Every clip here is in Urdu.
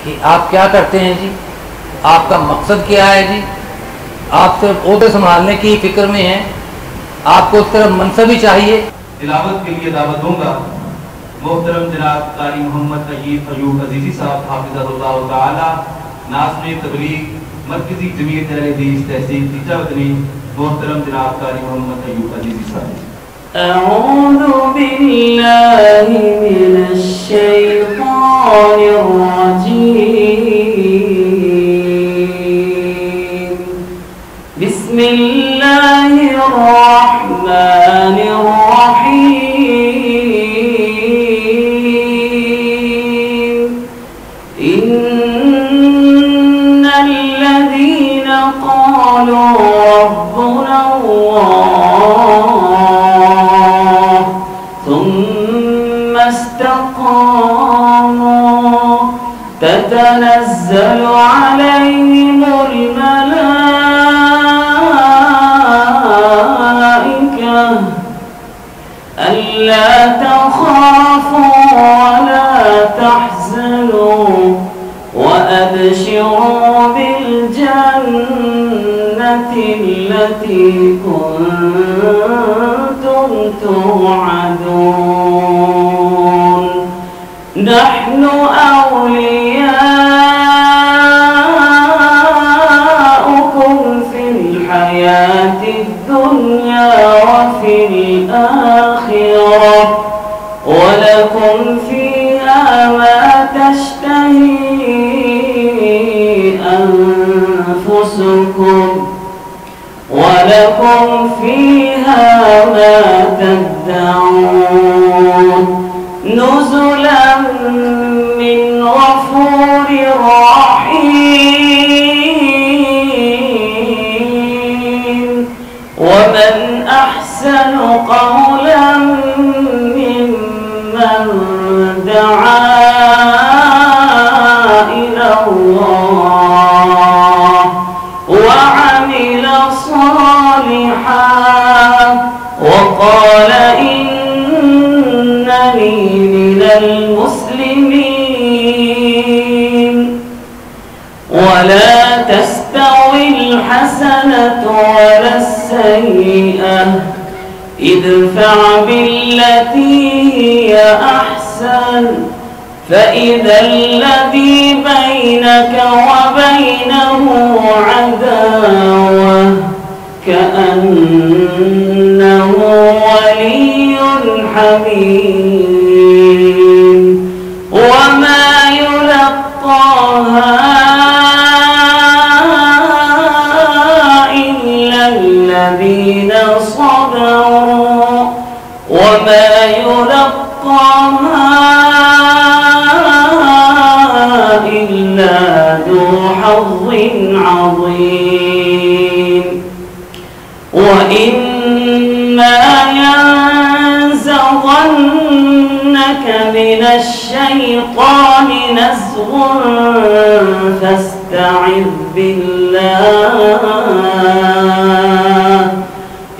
کہ آپ کیا کرتے ہیں جی، آپ کا مقصد کیا ہے جی، آپ صرف عہدے سنبھالنے کی فکر میں ہیں، آپ کو اس طرف منصب ہی چاہیے۔ تلاوت کے لیے دعوت دوں گا محترم جناب قاری محمد ایوب ایوب عزیزی صاحب حافظہ اللہ تعالی، ناظم تبلیغ مرکزی جمعیت اہل حدیث تحصیل تیجا وطنی، محترم جناب قاری محمد ایوب عزیزی صاحب۔ اعوذ باللہ من الشیطان الرجیم، بسم اللہ الرحمن الرحیم، ان الذین قالوا ربنا اللہ ثم استقاموا تتنزل عليهم الملائكة ألا تخافوا ولا تحزنوا وأبشروا بالجنة التي كنتم توعدون، نحن أولياؤكم في الحياة الدنيا وفي الآخرة، ولكم فيها ما تشتهي أنفسكم ولكم فيها ما تدعون، نزلا من غفور رحيم، ومن أحسن قولا ممن دعا إلى الله وعمل صالحا وقال إنني من المسلمين، ولا تستوي الحسنة ولا السيئة، ادفع بالتي هي أحسن، فإذا الذي بينك وبينه عداوة كأنه ولي حميم، وما يلقاها إلا الذين صبروا، وما يلقاها إلا ذو حظ عظيم، وإما ينزغنك من الشيطان نزغ فاستعذ بالله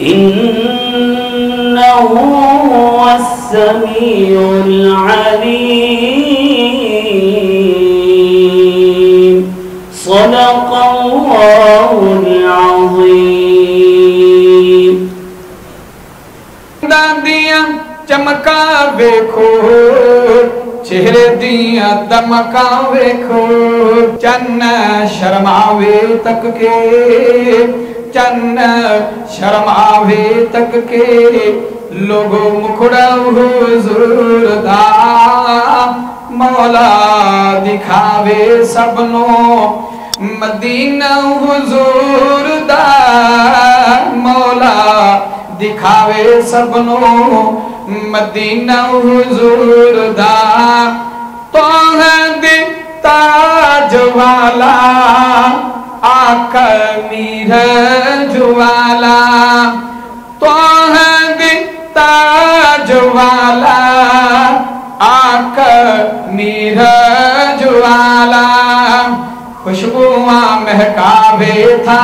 إنه هو السميع العليم، صدق الله العظيم۔ دادیاں چمکا ویکھو، چہرے دیاں دمکا ویکھو، چن شرماوے تک کے، چن شرماوے تک کے، لوگو مکھڑا حضور دا، مولا دکھاوے سبنوں مدینہ حضور دا، مولا دکھاوے سبنوں مدینہ حضور دا، تو ہے دی تاج والا آقا میرج والا، تو ہے دی تاج والا آقا میرج والا، خوشبوواں مہکاوے تھا،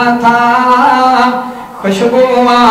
خوشبوواں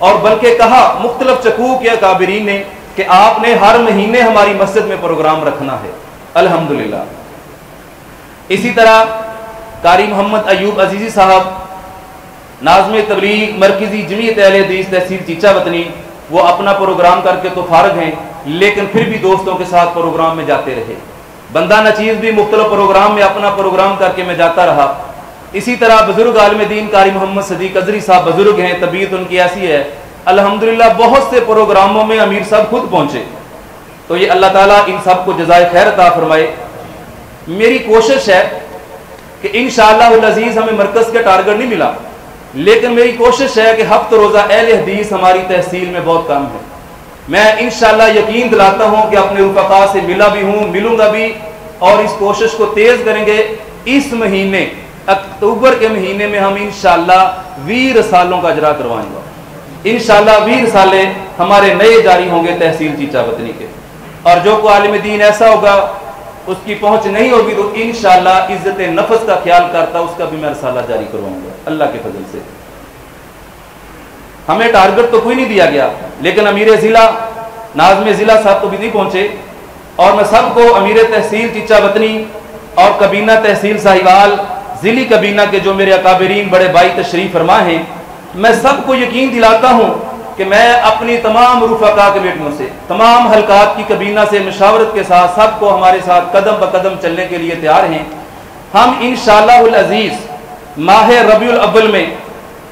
اور بلکہ کہا مختلف چکوک یا کابرین نے کہ آپ نے ہر مہینے ہماری مسجد میں پروگرام رکھنا ہے، الحمدللہ۔ اسی طرح قاری محمد ایوب عزیزی صاحب ناظم تبلیغ مرکزی جمعیت اہل حدیث تحصیل چیچا وطنی، وہ اپنا پروگرام کر کے تو فارغ ہیں لیکن پھر بھی دوستوں کے ساتھ پروگرام میں جاتے رہے۔ بندہ نچیز بھی مختلف پروگرام میں اپنا پروگرام کر کے میں جاتا رہا۔ اسی طرح بزرگ عالم دین قاری محمد صدیق ازری صاحب بزرگ ہیں، طبیعت ان کی ایسی ہے، الحمدللہ بہت سے پروگراموں میں امیر صاحب خود پہنچے، تو یہ اللہ تعالیٰ ان سب کو جزائے خیر عطا فرمائے۔ میری کوشش ہے کہ انشاءاللہ العزیز ہمیں مرکز کا ٹارگٹ نہیں ملا، لیکن میری کوشش ہے کہ ہفتہ روزہ اہل حدیث ہماری تحصیل میں بہت کم ہے۔ میں انشاءاللہ یقین دلاتا ہوں کہ اپنے رفقا سے ملا بھی ہوں، ملوں گا بھی، اور اس کوشش کو تیز کریں گے۔ اس مہینے اکتوبر کے مہینے میں ہم انشاءاللہ 20 رسالوں کا اجرا کروائیں گا۔ انشاءاللہ 20 رسالے ہمارے نئے جاری ہوں گے تحصیل چیچا وطنی کے، اور جو کوئی عالم دین ایسا ہوگا اس کی پہنچ نہیں ہوگی تو انشاءاللہ عزت نفس کا خیال کرتا اس کا بھی میں رسالہ جاری کرواؤں گا اللہ کے فضل سے۔ ہمیں ٹارگٹ تو کوئی نہیں دیا گیا، لیکن امیر ضلع ناظم ضلع صاحب تو بھی نہیں پہنچے، اور میں سب کو امیر تحصیل چیچا وطنی اور کابینہ تحصیل ساہیوال ضلعی کابینہ کے جو میرے اکابرین بڑے بھائی تشریف فرما ہیں، میں سب کو یقین دلاتا ہوں کہ میں اپنی تمام رفقا کمیٹیوں سے، تمام حلقات کی کابینہ سے مشاورت کے ساتھ سب کو ہمارے ساتھ قدم بقدم چلنے کے لیے تیار ہیں۔ ہم انشاءاللہ العزیز ماہ ربیع الاول میں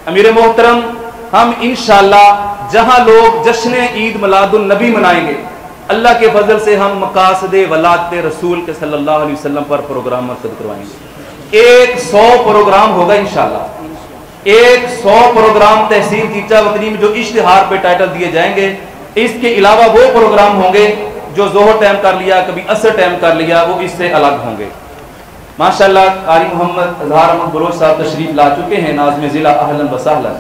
امیر محترم ہم انشاءاللہ جہاں لوگ جشن عید میلاد النبی منائیں گے، اللہ کے فضل سے ہم مقاصد ولادت رسول کے صلی اللہ علیہ وسلم پر پروگرام منعقد کروائیں گے۔ 100 پروگرام ہوگا انشاءاللہ، 100 پروگرام تحصیل چیچا وطنی میں جو اشتہار پہ ٹائٹل دیے جائیں گے۔ اس کے علاوہ وہ پروگرام ہوں گے جو ظہر ٹائم کر لیا، کبھی عصر ٹائم کر لیا، وہ اس سے الگ ہوں گے۔ ماشاءاللہ قاری محمد اظہار احمد بلوچ صاحب تشریف لا چکے ہیں، ناظم ضلع اہلا وسہلا۔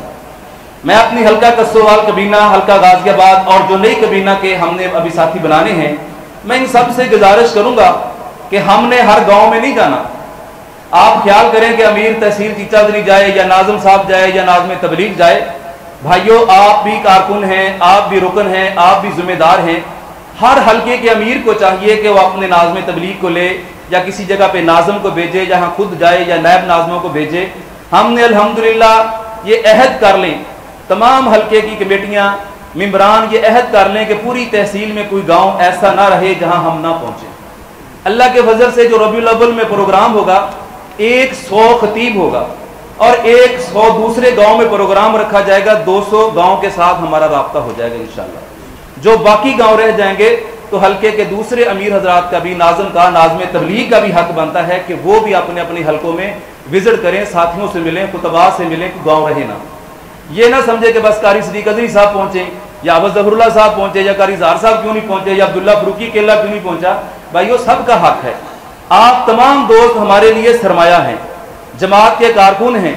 میں اپنی حلقہ کسوال کابینہ، حلقہ غازی آباد اور جو نئی کابینہ کے ہم نے ابھی ساتھی بنانے ہیں، میں ان سب سے گزارش کروں گا کہ ہم نے ہر گاؤں میں نہیں جانا۔ آپ خیال کریں کہ امیر تحصیل چیچا وطنی جائے یا ناظم صاحب جائے یا ناظم تبلیغ جائے، بھائیو آپ بھی کارکن ہیں، آپ بھی رکن ہیں، آپ بھی ذمہ دار ہیں۔ ہر حلقے کے امیر کو چاہیے کہ وہ اپنے ناظم تبلیغ کو لے یا کسی جگہ پہ ناظم کو بھیجے، جہاں خود جائے یا نائب ناظموں کو بھیجے۔ ہم نے الحمدللہ یہ عہد کر لیں، تمام حلقے کی کمیٹیاں ممبران یہ عہد کر لیں کہ پوری تحصیل میں کوئی گاؤں ایسا نہ رہے جہاں ہم نہ پہنچے۔ اللہ کے فضل سے جو ربیع الاول میں پروگرام ہوگا، 100 خطیب ہوگا اور 100 دوسرے گاؤں میں پروگرام رکھا جائے گا، 200 گاؤں کے ساتھ ہمارا رابطہ ہو جائے گا انشاءاللہ۔ جو باقی گاؤں رہ جائیں گے تو حلقے کے دوسرے امیر حضرات کا بھی، ناظم کا، ناظم تبلیغ کا بھی حق بنتا ہے کہ وہ بھی اپنے اپنے حلقوں میں وزٹ کریں، ساتھیوں سے ملیں، خطباء سے ملیں، کہ گاؤں رہے نہ۔ یہ نہ سمجھے کہ بس قاری صدیق ازری صاحب پہنچے یا ابو ظفر اللہ صاحب پہنچے یا قاری زہر صاحب کیوں نہیں پہنچے یا عبداللہ فروقی کیلا کیوں نہیں پہنچا۔ بھائیو سب کا حق ہے، آپ تمام دوست ہمارے لیے سرمایہ ہیں، جماعت کے کارکن ہیں،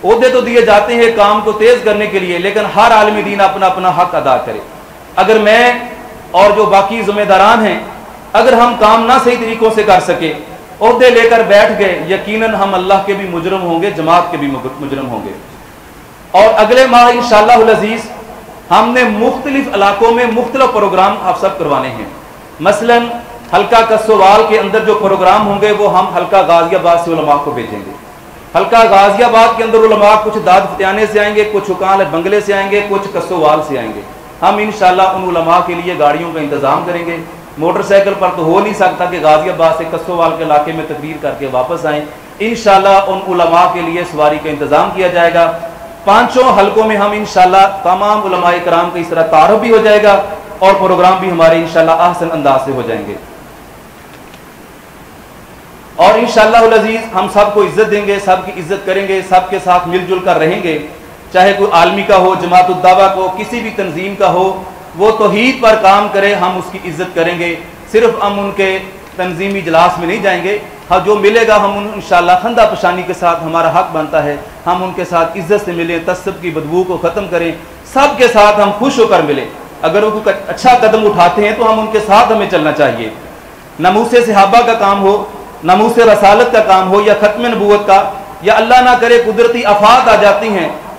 عہدے تو دیے جاتے ہیں کام کو تیز کرنے کے لیے، لیکن ہر عالم دین اپنا اپنا حق ادا کرے۔ اگر میں اور جو باقی ذمہ داران ہیں اگر ہم کام نہ صحیح طریقوں سے کر سکے، عہدے لے کر بیٹھ گئے، یقیناً ہم اللہ کے بھی مجرم ہوں گے، جماعت کے بھی مجرم ہوں گے۔ اور اگلے ماہ انشاءاللہ العزیز ہم نے مختلف علاقوں میں مختلف پروگرام آپ سب کروانے ہیں۔ مثلا حلقہ کسوال کے اندر جو پروگرام ہوں گے وہ ہم حلقہ غازی آباد سے علماء کو بھیجیں گے۔ حلقہ غازی آباد کے اندر علماء کچھ داد فتیانے سے آئیں گے، کچھ حکام بنگلے سے آئیں گے، کچھ کسوال سے آئیں گے۔ ہم انشاءاللہ ان علماء کے لیے گاڑیوں کا انتظام کریں گے۔ موٹر سائیکل پر تو ہو نہیں سکتا کہ غازی آباد سے کسوال کے علاقے میں تقریر کر کے واپس آئیں، انشاءاللہ ان علماء کے لیے سواری کا انتظام کیا جائے گا۔ 5 حلقوں میں ہم انشاءاللہ تمام علماء کرام کا اس طرح تعارف بھی ہو جائے گا اور پروگرام بھی ہمارے انشاءاللہ احسن انداز سے ہو جائیں گے۔ اور انشاءاللہ العزیز ہم سب کو عزت دیں گے، سب کی عزت کریں گے، سب کے ساتھ مل جل کر رہیں گے، چاہے کوئی عالمی کا ہو، جماعت الدعوہ کو، کسی بھی تنظیم کا ہو، وہ توحید پر کام کرے، ہم اس کی عزت کریں گے۔ صرف ہم ان کے تنظیمی اجلاس میں نہیں جائیں گے، ہاں جو ملے گا ہم انشاءاللہ خندہ پشانی کے ساتھ، ہمارا حق بنتا ہے ہم ان کے ساتھ عزت سے ملیں، تعصب کی بدبو کو ختم کریں، سب کے ساتھ ہم خوش ہو کر ملیں۔ اگر وہ کوئی اچھا قدم اٹھاتے ہیں تو ہم ان کے ساتھ ہمیں چلنا چاہیے۔ ناموس صحابہ کا کام ہو، ناموس رسالت کا کام ہو، یا ختم نبوت کا، یا اللہ نہ کرے قدرتی آفات آ جاتی ہیں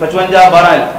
55 12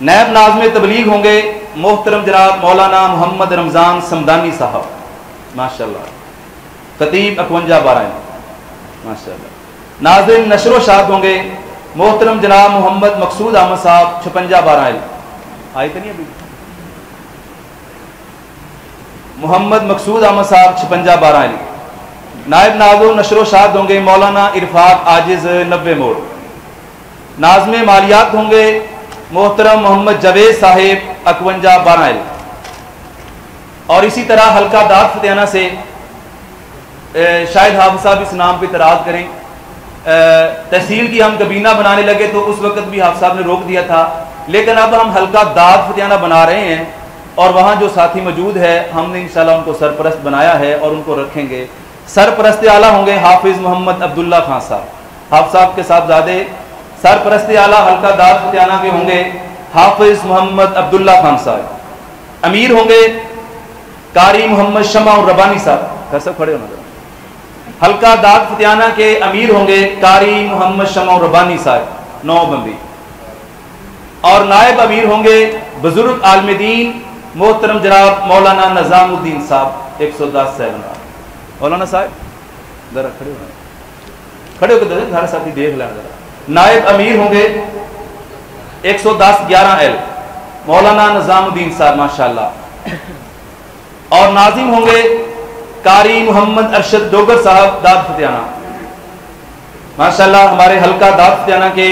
نائب ناظم تبلیغ ہوں گے محترم جناب مولانا محمد رمضان سمدانی صاحب ماشاءاللہ، خطیب 5112 ماشاءاللہ۔ ناظم نشر و شاد ہوں گے محترم جناب محمد مقصود احمد صاحب 5612 آئی تو نہیں ابھی؟ محمد مقصود احمد صاحب 5612 نائب ناظم نشر و شاد ہوں گے مولانا عرفات عاجز 90 موڑ۔ ناظم مالیات ہوں گے محترم محمد جاوید صاحب 5112 اور اسی طرح حلقہ داد فتیانہ سے شاید حافظ صاحب اس نام پہ اعتراض کریں، تحصیل کی ہم کابینہ بنانے لگے تو اس وقت بھی حافظ صاحب نے روک دیا تھا، لیکن اب ہم حلقہ داد فتیانہ بنا رہے ہیں اور وہاں جو ساتھی موجود ہے ہم نے انشاءاللہ ان کو سرپرست بنایا ہے اور ان کو رکھیں گے۔ سرپرست اعلیٰ ہوں گے حافظ محمد عبداللہ خان صاحب، حافظ صاحب کے صاحبزادے۔ سرپرست اعلیٰ حلقہ داد فتیانہ کے ہوں گے حافظ محمد عبداللہ خان صاحب۔ امیر ہوں گے قاری محمد شمع ربانی صاحب، سب کھڑے ہونا۔ حلقہ داد فتیانہ کے امیر ہوں گے قاری محمد شمع ربانی صاحب 9 بمبئی، اور نائب امیر ہوں گے بزرگ عالم دین محترم جناب مولانا نظام الدین صاحب 110 7 مولانا صاحب ذرا کھڑے ہو کے ہر ساتھی دیکھ لینا ذرا۔ نائب امیر ہوں گے 110 11 مولانا نظام الدین صاحب ماشاءاللہ، اور ناظم ہوں گے قاری محمد ارشد ڈوگر صاحب داد فتیانہ ماشاءاللہ۔ ہمارے حلقہ داد فتیانہ کے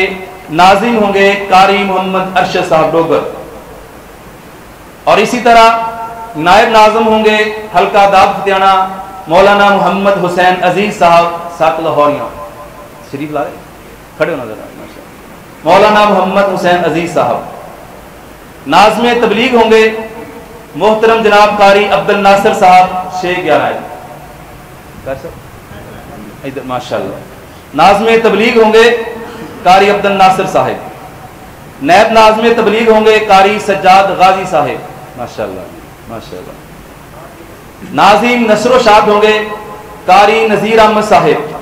ناظم ہوں گے قاری محمد ارشد صاحب ڈوگر، اور اسی طرح نائب ناظم ہوں گے حلقہ داد فتیانہ مولانا محمد حسین عزیز صاحب 7 لاہوریاں، شریف لا رہے کھڑے ہونا ذرا ماشاءاللہ۔ مولانا محمد حسین عزیز صاحب۔ ناظم تبلیغ ہوں گے محترم جناب قاری عبد الناصر صاحب 6 11 ماشاءاللہ۔ ناظم تبلیغ ہوں گے قاری عبد الناصر صاحب۔ نائب ناظم تبلیغ ہوں گے قاری سجاد غازی صاحب ماشاءاللہ ماشاءاللہ۔ ناظم نشر و شاد ہوں گے قاری نذیر احمد صاحب۔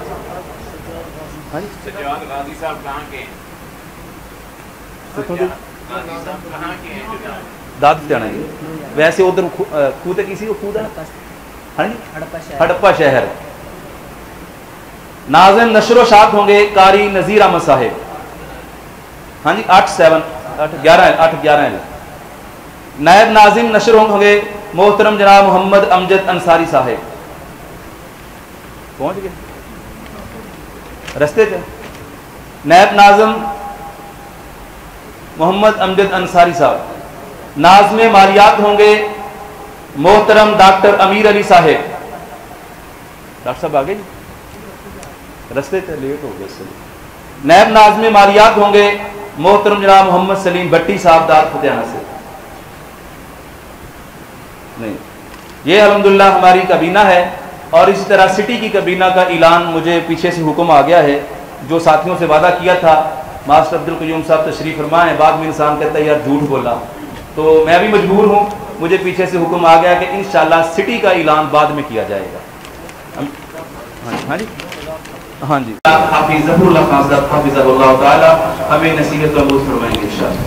داد جانا ہے ویسے ادھر خود کسی کو خود ہے ہڑپا شہر۔ ناظم نشر و شاد ہوں گے قاری نذیر احمد صاحب، ہاں جی 8 7 8 11 نائب ناظم نشر ہوں گے محترم جناب محمد امجد انصاری صاحب، پہنچ گئے رستے سے۔ نائب ناظم محمد امجد انصاری صاحب۔ ناظم مالیات ہوں گے محترم ڈاکٹر امیر علی صاحب، ڈاکٹر صاحب آگے جی رستے سے لیٹ ہو گئے۔ نائب ناظم مالیات ہوں گے محترم جناب محمد سلیم بٹی صاحب داد فتیانہ سے۔ نہیں یہ الحمدللہ ہماری کابینہ ہے، اور اسی طرح سٹی کی کابینہ کا اعلان مجھے پیچھے سے حکم آ گیا ہے، جو ساتھیوں سے وعدہ کیا تھا ماسٹر عبد القیوم صاحب تشریف فرما ہے، بعد میں انسان کہتا ہے یار جھوٹ بولا، تو میں بھی مجبور ہوں، مجھے پیچھے سے حکم آ گیا کہ انشاءاللہ سٹی کا اعلان بعد میں کیا جائے گا۔ ہاں جی ہاں جی حافظ ظفر اللہ خان صاحب حافظہ اللہ تعالی ہمیں نصیحت و عبود فرمائیں گے انشاءاللہ۔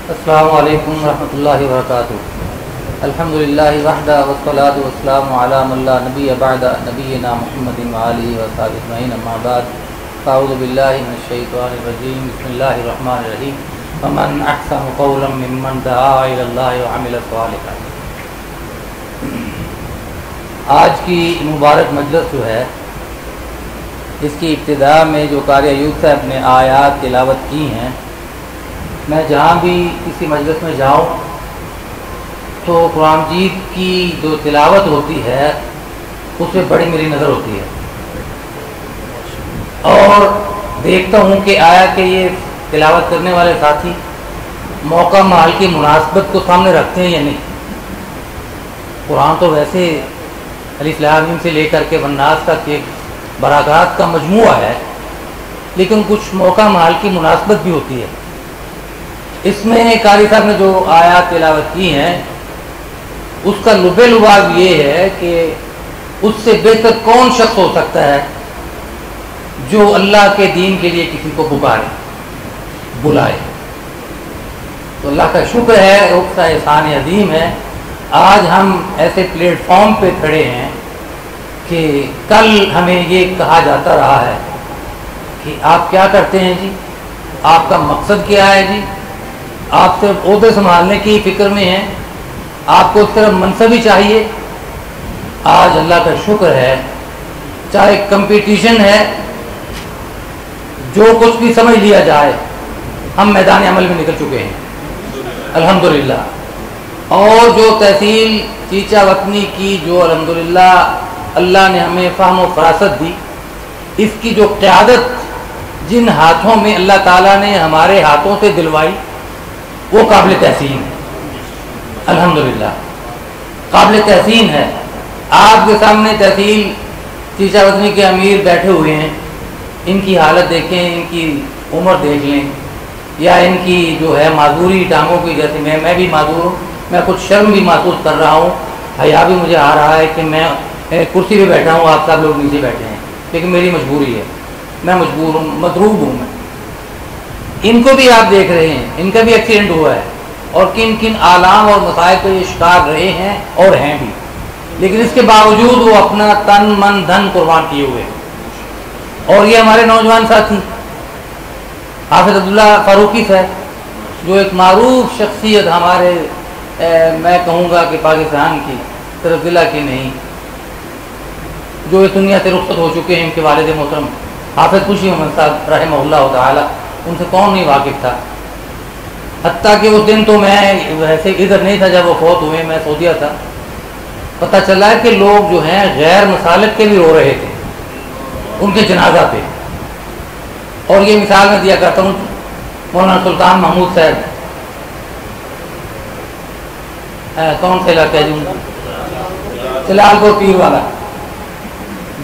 السلام علیکم ورحمۃ اللہ وبرکاتہ۔ الحمدللہ وحدہ والصلاۃ والسلام علی من لا نبی بعد نبینا محمد وآلہ وصحبہ اجمعین، اما بعد اعوذ باللہ من الشیطان الرجیم، بسم اللہ الرحمن الرحیم، ومن احسن قولا ممن دعا الی اللہ وعمل صالحا۔ آج کی مبارک مجلس جو ہے اس کی ابتدا میں جو قاری ایوب صاحب نے آیات تلاوت کی ہیں، میں جہاں بھی کسی مجلس میں جاؤں تو قرآن مجید کی جو تلاوت ہوتی ہے اس پہ بڑی میری نظر ہوتی ہے، اور دیکھتا ہوں کہ آیا کہ یہ تلاوت کرنے والے ساتھی موقع محل کی مناسبت کو سامنے رکھتے ہیں یا نہیں۔ قرآن تو ویسے الف لام میم سے لے کر کے والناس تک ایک براکات کا مجموعہ ہے، لیکن کچھ موقع محل کی مناسبت بھی ہوتی ہے۔ اس میں قاری صاحب نے جو آیات تلاوت کی ہیں اس کا لب لباب یہ ہے کہ اس سے بہتر کون شخص ہو سکتا ہے جو اللہ کے دین کے لیے کسی کو پکارے بلائے. تو اللہ کا شکر ہے، اس کا احسان عظیم ہے. آج ہم ایسے پلیٹ فارم پہ کھڑے ہیں کہ کل ہمیں یہ کہا جاتا رہا ہے کہ آپ کیا کرتے ہیں جی، آپ کا مقصد کیا ہے جی، آپ صرف عہدے سنبھالنے کی فکر میں ہیں، آپ کو صرف منصب ہی چاہیے. آج اللہ کا شکر ہے، چاہے کمپٹیشن ہے، جو کچھ بھی سمجھ لیا جائے، ہم میدان عمل میں نکل چکے ہیں الحمدللہ. اور جو تحصیل چیچا وطنی کی جو الحمدللہ اللہ نے ہمیں فہم و فراست دی، اس کی جو قیادت جن ہاتھوں میں اللہ تعالیٰ نے ہمارے ہاتھوں سے دلوائی، وہ قابل تحسین ہے الحمدللہ، قابل تحسین ہے. آپ کے سامنے تحصیل چیچا وطنی کے امیر بیٹھے ہوئے ہیں، ان کی حالت دیکھیں، ان کی عمر دیکھ لیں، یا ان کی جو ہے معذوری ٹانگوں کی، جیسے میں بھی معذور ہوں، میں کچھ شرم بھی محسوس کر رہا ہوں، حیا بھی مجھے آ رہا ہے کہ میں کرسی پہ بیٹھا ہوں، آپ سب لوگ نیچے بیٹھے ہیں، لیکن میری مجبوری ہے، میں مجبور ہوں، مضروب ہوں میں. ان کو بھی آپ دیکھ رہے ہیں، ان کا بھی ایکسیڈنٹ ہوا ہے، اور کن کن آلام اور مسائل پہ یہ شکار رہے ہیں اور ہیں بھی، لیکن اس کے باوجود وہ اپنا تن من دھن قربان کیے ہوئے ہیں. اور یہ ہمارے نوجوان ساتھی حافظ عبداللہ فاروقی صاحب، جو ایک معروف شخصیت ہمارے میں کہوں گا کہ پاکستان کی، صرف ضلع کی نہیں، جو اس دنیا سے رخصت ہو چکے ہیں، ان کے والد محترم حافظ خوشی محمد صاحب رحمہ اللہ تعالی، ان سے کون نہیں واقف تھا. حتیٰ کہ اس دن تو میں ویسے ادھر نہیں تھا جب وہ فوت ہوئے، میں سعودیہ تھا. پتہ چلا کہ لوگ جو ہیں غیر مسالک کے بھی رو رہے تھے ان کے جنازہ پہ. اور یہ مثال میں دیا کرتا ہوں، مولانا سلطان محمود صاحب، کون سے علاقہ ہے جی، جلال پور پیر والا،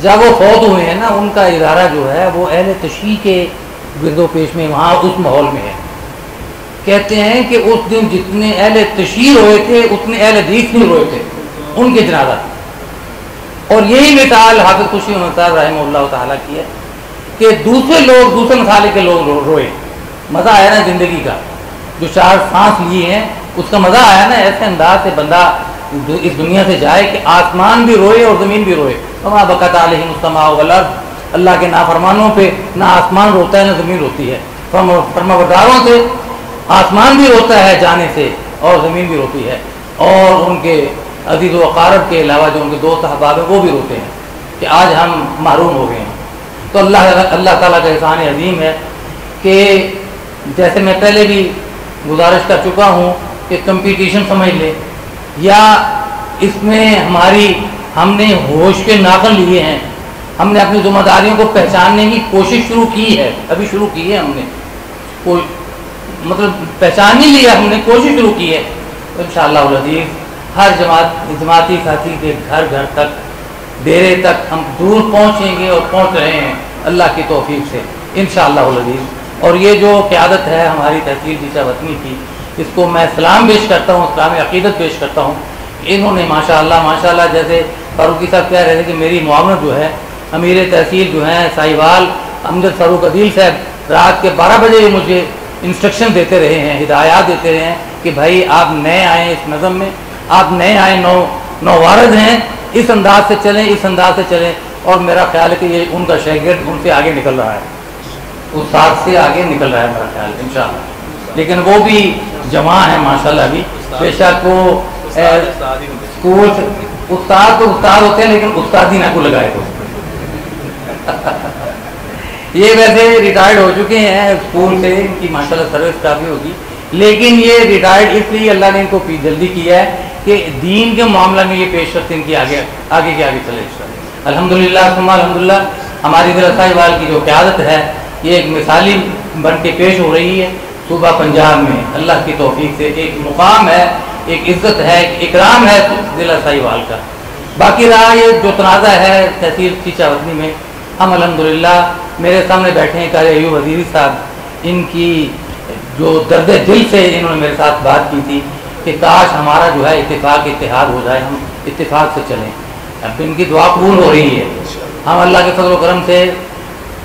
جب وہ فوت ہوئے ہیں نا، ان کا ادارہ جو ہے وہ اہل تشیع کے گرد و پیش میں وہاں اس ماحول میں ہے. کہتے ہیں کہ اس دن جتنے اہل تشیع روئے تھے اتنے اہل حدیث نہیں روئے تھے ان کے جنازہ. اور یہی مثال حافظ خوشی محمد صاحب رحمہ اللہ تعالیٰ کی ہے کہ دوسرے لوگ، دوسرے مسالے کے لوگ روئے. مزہ آیا نا زندگی کا، جو 4 سانس لیے ہیں اس کا مزہ آیا نا. ایسے انداز سے بندہ اس دنیا سے جائے کہ آسمان بھی روئے اور زمین بھی روئے. وما بکت علیہم السماء والارض، اللہ کے نافرمانوں پہ نہ آسمان روتا ہے نہ زمین روتی ہے، فرمانبرداروں سے آسمان بھی روتا ہے جانے سے اور زمین بھی روتی ہے، اور ان کے عزیز و اقارب کے علاوہ جو ان کے دوست احباب ہیں وہ بھی روتے ہیں کہ آج ہم محروم ہو گئے ہیں. تو اللہ تعالیٰ کا احسان عظیم ہے کہ جیسے میں پہلے بھی گزارش کر چکا ہوں کہ کمپٹیشن سمجھ لے، یا اس میں ہم نے ہوش کے ناخن لیے ہیں، ہم نے اپنی ذمہ داریوں کو پہچاننے کی کوشش شروع کی ہے، ابھی شروع کی ہے، ہم نے کوئی مطلب پہچان نہیں لیا، ہم نے کوشش شروع کی ہے. تو انشاءاللہ العزیز ہر جماعتی ساتھی کے گھر گھر تک، ڈیرے تک ہم دور پہنچیں گے اور پہنچ رہے ہیں اللہ کی توفیق سے انشاءاللہ العزیز. اور یہ جو قیادت ہے ہماری تحصیل چیچا وطنی کی، اس کو میں سلام پیش کرتا ہوں، اسلام عقیدت پیش کرتا ہوں. انہوں نے ماشاءاللہ جیسے فاروقی صاحب کہہ رہے تھے کہ میری معاونت جو ہے، امیر تحصیل جو ہیں ساہیوال امجد فاروق عدیل صاحب رات کے 12 بجے مجھے انسٹرکشن دیتے رہے ہیں، ہدایات دیتے رہے ہیں کہ بھائی آپ نئے آئے اس نظم میں، آپ نئے آئے، نووارد ہیں، اس انداز سے چلیں، اس انداز سے چلیں. اور میرا خیال ہے کہ یہ ان کا شاگرد ان سے آگے نکل رہا ہے، استاد سے آگے نکل رہا ہے میرا خیال ہے انشاءاللہ. لیکن وہ بھی جمع ہے ماشاءاللہ. ابھی بے شک وہ اسکول استاد تو استاد ہوتے ہیں، لیکن استادی نہ کو لگائے تو یہ ویسے ریٹائرڈ ہو چکے ہیں اسکول سے، ان کی ماشاءاللہ سروس کافی ہوگی، لیکن یہ ریٹائرڈ اس لیے اللہ نے ان کو جلدی کیا ہے کہ دین کے معاملہ میں یہ پیش رفت ان کی آگے چلے. الحمدللہ ثم الحمدللہ ہماری ضلع ساہیوال کی جو قیادت ہے یہ ایک مثالی بن کے پیش ہو رہی ہے صوبہ پنجاب میں. اللہ کی توفیق سے ایک مقام ہے، ایک عزت ہے، ایک اکرام ہے ضلع ساہیوال کا. باقی رہا یہ جو تنازع ہے تحصیل چیچا وطنی میں، ہم الحمدللہ میرے سامنے بیٹھے ہیں قاری ایوب وزیری صاحب، ان کی جو درد دل سے انہوں نے میرے ساتھ بات کی تھی کہ کاش ہمارا جو ہے اتحاد ہو جائے، ہم اتفاق سے چلیں. اب ان کی دعا قبول ہو رہی ہے. ہم اللہ کے فضل و کرم سے